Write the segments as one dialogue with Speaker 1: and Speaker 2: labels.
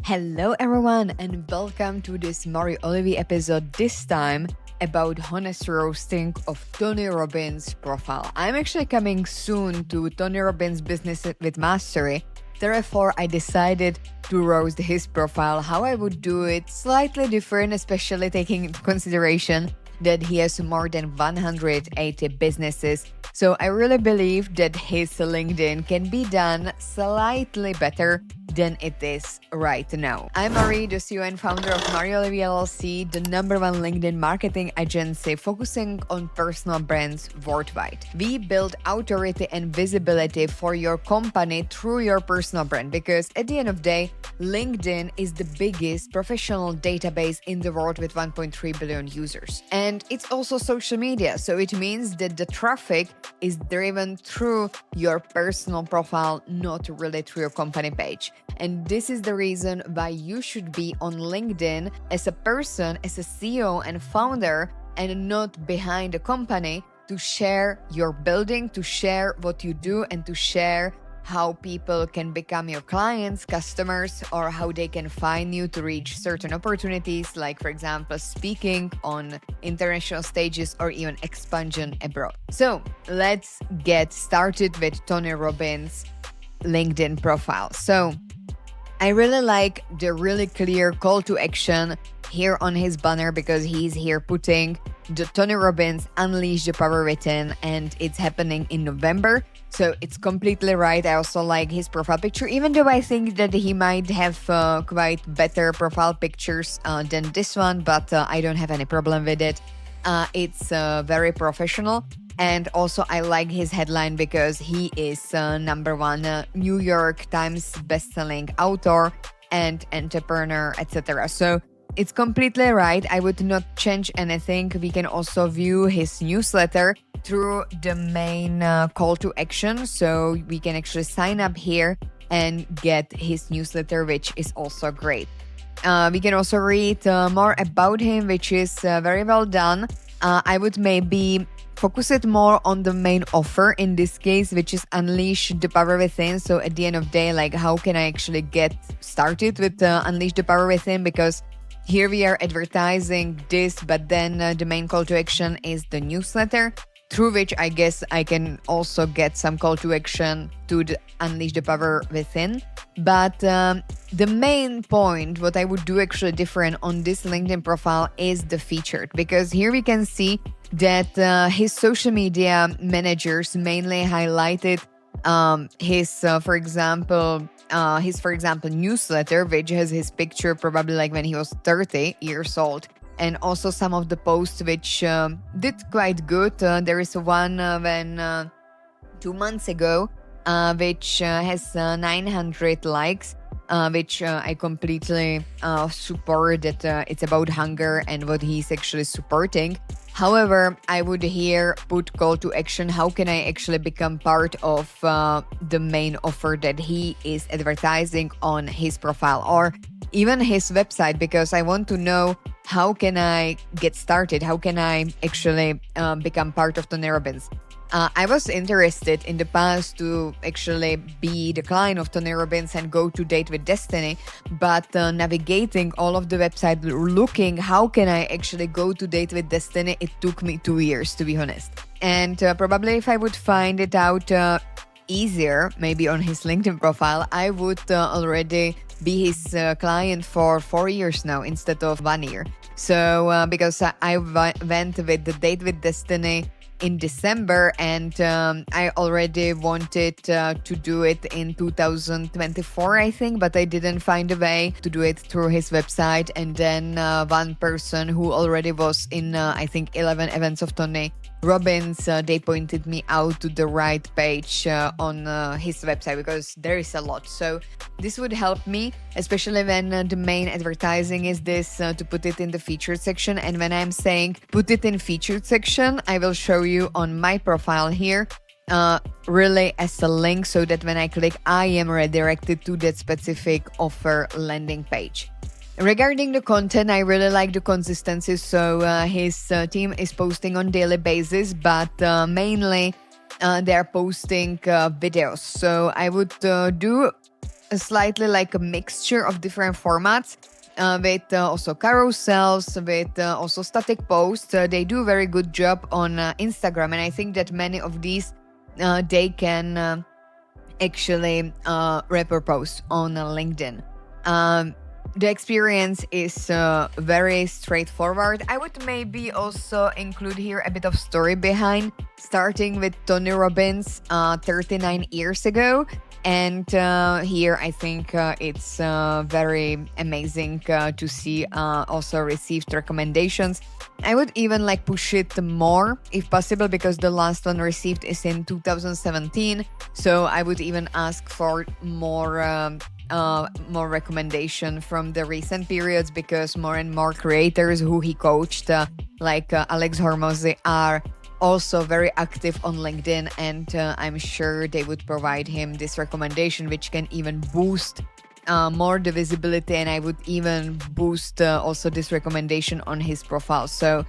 Speaker 1: Hello everyone and welcome to this Olivie episode, this time about honest roasting of Tony Robbins' profile. I'm actually coming soon to Tony Robbins' Business with Mastery. Therefore, I decided to roast his profile. How I would do it slightly different, especially taking into consideration that he has more than 180 businesses. So I really believe that his LinkedIn can be done slightly better than it is right now. I'm Marie, the CEO and founder of Olivie LLC, the number one LinkedIn marketing agency focusing on personal brands worldwide. We build authority and visibility for your company through your personal brand because at the end of the day, LinkedIn is the biggest professional database in the world with 1.3 billion users. And it's also social media, so it means that the traffic is driven through your personal profile, not really through your company page. And this is the reason why you should be on LinkedIn as a person, as a CEO and founder, and not behind a company to share your building, to share what you do, and to share how people can become your clients, customers, or how they can find you to reach certain opportunities, like, for example, speaking on international stages or even expansion abroad. So let's get started with Tony Robbins' LinkedIn profile. So I really like the really clear call to action here on his banner because he's here putting the Tony Robbins Unleash the Power Within, and it's happening in November. So it's completely right. I also like his profile picture, even though I think that he might have quite better profile pictures than this one, but I don't have any problem with it. It's very professional. And also I like his headline because he is number one New York Times bestselling author and entrepreneur, etc. So it's completely right. I would not change anything. We can also view his newsletter through the main call to action. So we can actually sign up here and get his newsletter, which is also great. We can also read more about him, which is very well done. I would maybe focus it more on the main offer in this case, which is Unleash the Power Within. So at the end of the day, like, how can I actually get started with Unleash the Power Within? Because here we are advertising this, but then the main call to action is the newsletter, through which I guess I can also get some call to action to Unleash the Power Within. But the main point, what I would do actually different on this LinkedIn profile is the featured, because here we can see that his social media managers mainly highlighted his, for example, newsletter, which has his picture probably like when he was 30 years old. And also some of the posts which did quite good. There is one when 2 months ago, which has 900 likes, which I completely support, that it's about hunger and what he's actually supporting. However, I would here put call to action. How can I actually become part of the main offer that he is advertising on his profile or even his website? Because I want to know, how can I get started? How can I actually become part of Tony Robbins? I was interested in the past to actually be the client of Tony Robbins and go to Date with Destiny, but navigating all of the website, looking how can I actually go to Date with Destiny, it took me 2 years, to be honest. And probably if I would find it out easier, maybe on his LinkedIn profile, I would already be his client for 4 years now instead of 1 year. So because I went with the Date with Destiny in December, and I already wanted to do it in 2024, I think, but I didn't find a way to do it through his website. And then one person who already was in, I think, 11 events of Tony Robbins, they pointed me out to the right page on his website, because there is a lot. So this would help me, especially when the main advertising is this, to put it in the featured section. And when I'm saying put it in featured section, I will show you on my profile here really as a link, so that when I click, I am redirected to that specific offer landing page. Regarding the content, I really like the consistency. So his team is posting on daily basis, but mainly they're posting videos. So I would do slightly like a mixture of different formats. With also carousels, with also static posts. They do a very good job on Instagram, and I think that many of these they can actually repurpose on LinkedIn. The experience is very straightforward. I would maybe also include here a bit of story behind, starting with Tony Robbins 39 years ago. And here I think it's very amazing to see also received recommendations. I would even like push it more if possible, because the last one received is in 2017. So I would even ask for more recommendation from the recent periods, because more and more creators who he coached, like Alex Hormozy, are also very active on LinkedIn, and I'm sure they would provide him this recommendation, which can even boost more the visibility, and I would even boost also this recommendation on his profile. So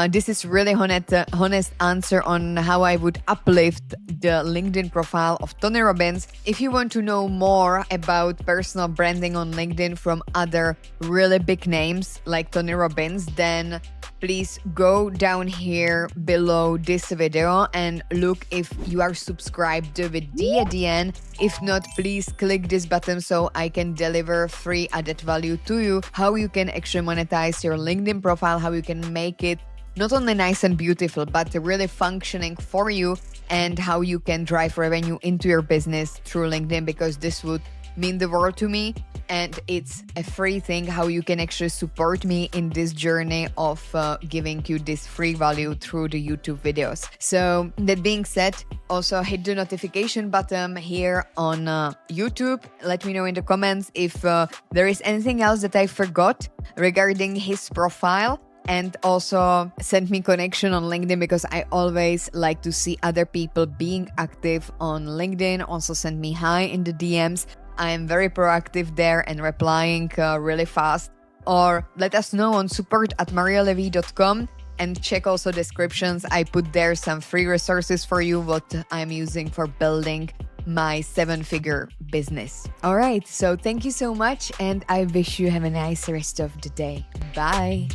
Speaker 1: this is really honest answer on how I would uplift the LinkedIn profile of Tony Robbins. If you want to know more about personal branding on LinkedIn from other really big names like Tony Robbins, then please go down here below this video and look if you are subscribed with D at the end. If not, please click this button so I can deliver free added value to you, how you can actually monetize your LinkedIn profile, how you can make it not only nice and beautiful, but really functioning for you, and how you can drive revenue into your business through LinkedIn, because this would mean the world to me. And it's a free thing how you can actually support me in this journey of giving you this free value through the YouTube videos. So that being said, also hit the notification button here on YouTube. Let me know in the comments if there is anything else that I forgot regarding his profile. And also send me connection on LinkedIn, because I always like to see other people being active on LinkedIn. Also send me hi in the DMs. I am very proactive there and replying really fast. Or let us know on support@mariaolivie.com, and check also descriptions. I put there some free resources for you, what I'm using for building my 7-figure business. All right, so thank you so much, and I wish you have a nice rest of the day. Bye.